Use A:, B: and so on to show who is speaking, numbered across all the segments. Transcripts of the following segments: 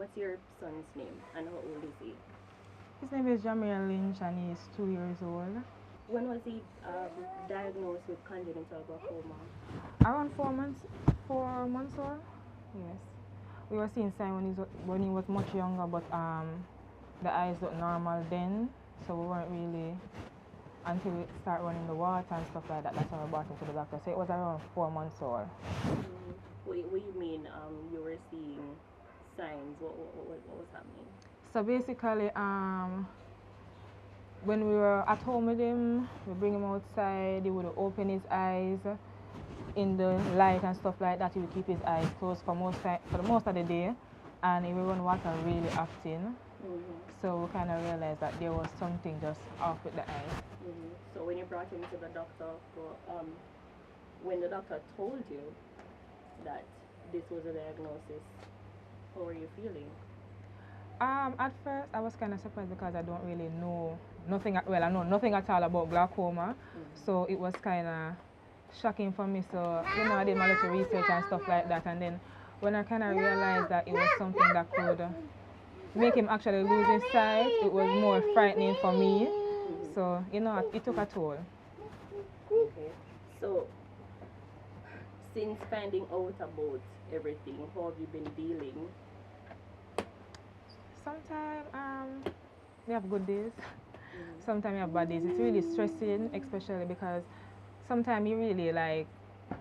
A: What's your son's name and how old is he?
B: His name is Jamir Lynch and he's 2 years old.
A: When was he diagnosed with congenital glaucoma?
B: Around 4 months, 4 months old. Yes. We were seeing signs when he was much younger, but the eyes looked normal then, so we weren't really until we start running the water and stuff like that. That's when we brought him to the doctor. So it was around 4 months old.
A: What do you mean you were seeing signs? What was happening?
B: So basically, when we were at home with him, we bring him outside, he would open his eyes in the light and stuff like that. He would keep his eyes closed for the most of the day, and he would run water really often. So we kind of realized that there was something just off with the eye.
A: So when you brought him to the doctor, when the doctor told you that this was a diagnosis, how were you feeling?
B: At first, I was kind of surprised because I don't really know nothing. Well, I know nothing at all about glaucoma, so it was kind of shocking for me. So I did my little research and stuff like that, and then when I kind of realized that it was something that could make him actually lose his sight, it was more frightening for me. So it took a toll.
A: Okay. So since finding out about everything, how have you been dealing?
B: Sometimes we have good days. Sometimes we have bad days. It's really stressing, especially because sometimes you really like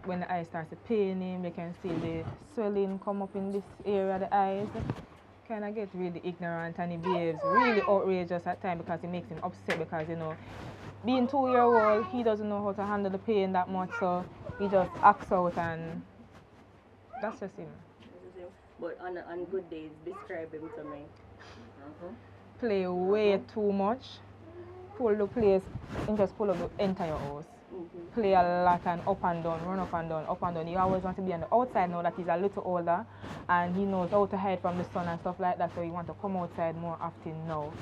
B: when the eye starts to pain him, you can see the swelling come up in this area of the eyes. Kind of get really ignorant and he behaves really outrageous at times because it makes him upset because being 2-year-old, he doesn't know how to handle the pain that much, so he just acts out, and that's just him.
A: But on good days, describe him to me.
B: Play way too much, pull the place, and just pull up the entire house. Play a lot and up and down, run up and down, up and down. He always wants to be on the outside now that he's a little older, and he knows how to hide from the sun and stuff like that, so he wants to come outside more often now.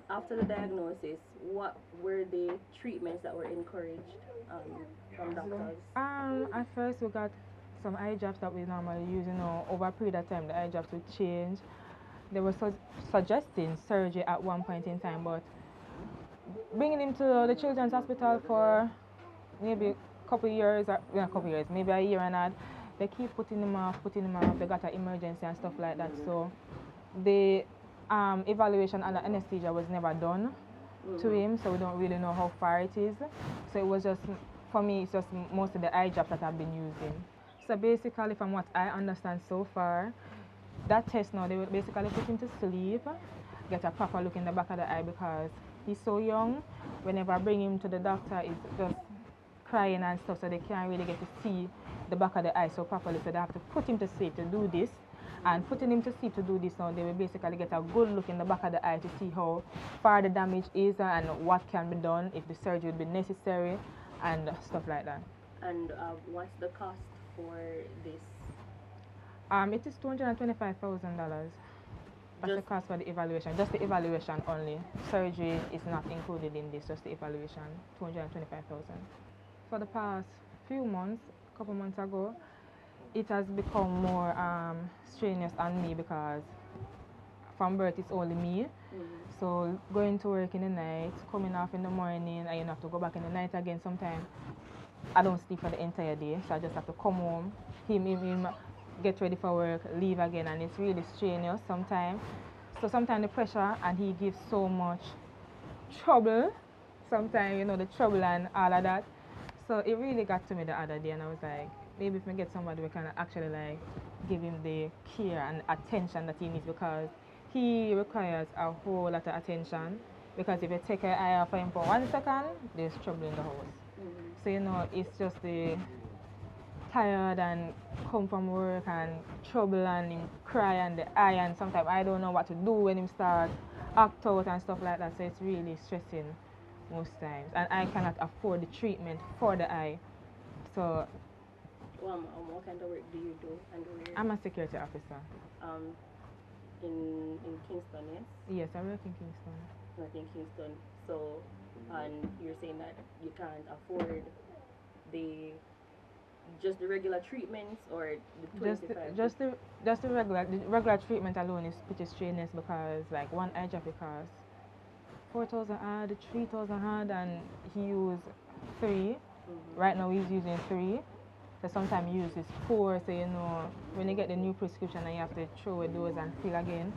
A: After the diagnosis, what were the treatments that were encouraged from doctors?
B: At first we got some eye drops that we normally use. Over a period of time the eye drops would change. They were suggesting surgery at one point in time, but bringing him to the children's hospital for maybe a couple of years, maybe a year and a half, they keep putting him off. They got an emergency and stuff like that. So the evaluation and the anesthesia was never done to him, so we don't really know how far it is. So it was just, for me, it's just most of the eye drops that I've been using. So basically, from what I understand so far, that test now, they will basically put him to sleep, get a proper look in the back of the eye because he's so young. Whenever I bring him to the doctor, he's just crying and stuff, so they can't really get to see the back of the eye so properly. So they have to put him to sleep to do this. And putting him to sleep to do this now, they will basically get a good look in the back of the eye to see how far the damage is and what can be done, if the surgery would be necessary, and stuff like that.
A: And what's the cost for this?
B: It is $225,000. That's the cost for the evaluation, just the evaluation only. Surgery is not included in this, just the evaluation, $225,000. For the past few months, a couple months ago, it has become more strenuous on me because from birth it's only me. So going to work in the night, coming off in the morning, and you have to go back in the night again. Sometimes I don't sleep for the entire day, so I just have to come home, him get ready for work, leave again, and it's really strenuous sometimes. So sometimes the pressure, and he gives so much trouble. Sometimes, the trouble and all of that. So it really got to me the other day, and I was like, maybe if we get somebody we can actually like give him the care and attention that he needs, because he requires a whole lot of attention. Because if you take your eye off him for 1 second, there's trouble in the house. So it's just the tired and come from work and trouble and him cry and the eye, and sometimes I don't know what to do when him start act out and stuff like that. So it's really stressing most times, and I cannot afford the treatment for the eye. So
A: what kind of work do you do? And
B: I'm a security officer.
A: In Kingston, yes?
B: Yes, I work in Kingston.
A: Work in Kingston. So, and you're saying that you can't afford the just the regular treatments or the
B: Just
A: 25?
B: the regular treatment alone is pretty strenuous because like one eye drop it costs 4,000 odd, 3,000 odd, and he used 3. Right now he's using 3. So sometimes he uses 4. So you know when you get the new prescription and you have to throw away those and fill again,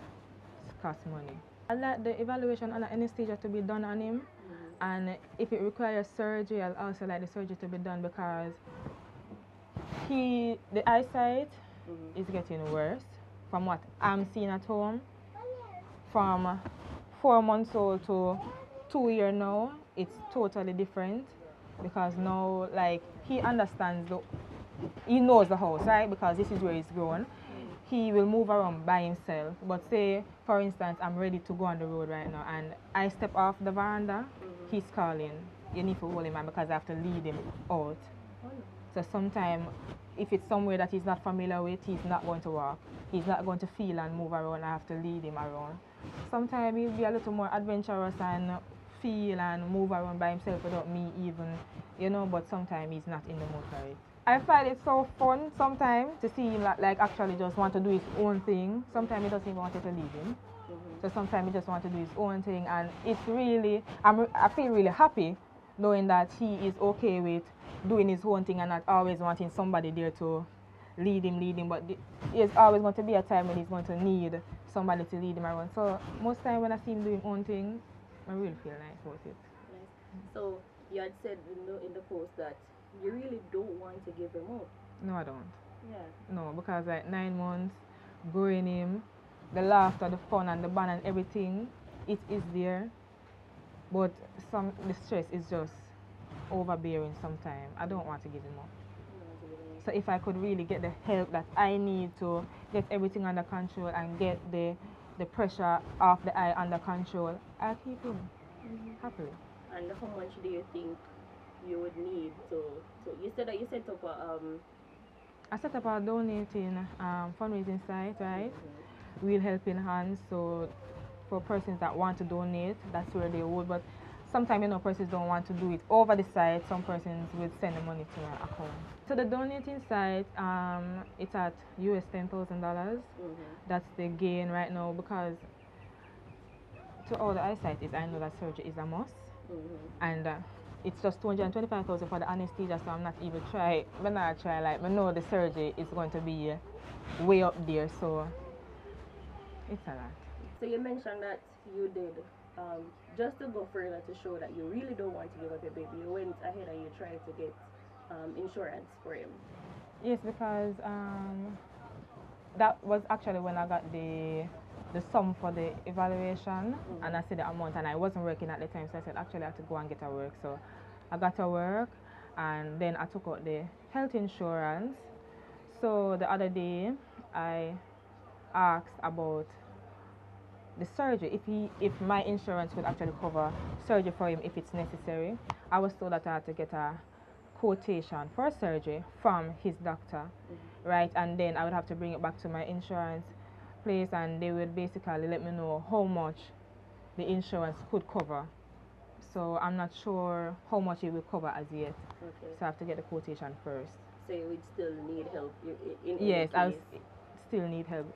B: it costs money. I like the evaluation under anesthesia to be done on him, and if it requires surgery, I'll also like the surgery to be done because the eyesight is getting worse from what I'm seeing at home. From 4 months old to 2 years now, it's totally different because now like he understands he knows the house, right? Because this is where he's grown. He will move around by himself. But say, for instance, I'm ready to go on the road right now and I step off the veranda, he's calling. You need to hold him on because I have to lead him out. So sometimes, if it's somewhere that he's not familiar with, he's not going to walk. He's not going to feel and move around. I have to lead him around. Sometimes he'll be a little more adventurous and feel and move around by himself without me even, you know, but sometimes he's not in the mood for it. I find it so fun sometimes to see him like actually just want to do his own thing. Sometimes he doesn't even want you to leave him. So sometimes he just wants to do his own thing, and it's really, I feel really happy knowing that he is okay with doing his own thing and not always wanting somebody there to lead him, but there's always going to be a time when he's going to need somebody to lead him around. So most time when I see him doing his own thing, I really feel nice about it.
A: Nice. So you had said in the post that you really don't want to give him up.
B: No, I don't.
A: Yeah.
B: No, because like 9 months, growing him, the laughter, the fun and the bond and everything, it is there. But the stress is just overbearing sometimes. I don't want to give him up. So if I could really get the help that I need to get everything under control and get the pressure off the eye under control, I'll keep him happily.
A: And how much do you think you would need to you said that you set up a
B: I set up a donating fundraising site, right? Real Helping Hands. So for persons that want to donate, that's where they would. But sometimes, you know, persons don't want to do it over the site. Some persons will send the money to my account. So the donating site, it's at US $10,000. That's the gain right now because to all the eyesight is, I know that surgery is a must. And it's just $225,000 for the anesthesia, so I'm not even try. When I try, like, I know the surgery is going to be way up there, so it's a lot.
A: So you mentioned that you did, just to go further to show that you really don't want to give up your baby, you went ahead and you tried to get insurance for him.
B: Yes, because that was actually when I got the sum for the evaluation, and I said the amount, and I wasn't working at the time, so I said actually I have to go and get a work. So I got to work, and then I took out the health insurance. So the other day I asked about the surgery, if my insurance could actually cover surgery for him if it's necessary. I was told that I had to get a quotation for surgery from his doctor, right? And then I would have to bring it back to my insurance place, and they would basically let me know how much the insurance could cover. So I'm not sure how much it will cover as yet.
A: Okay.
B: So I have to get the quotation first.
A: So you would still need help in
B: yes,
A: any
B: I
A: case.
B: still need help.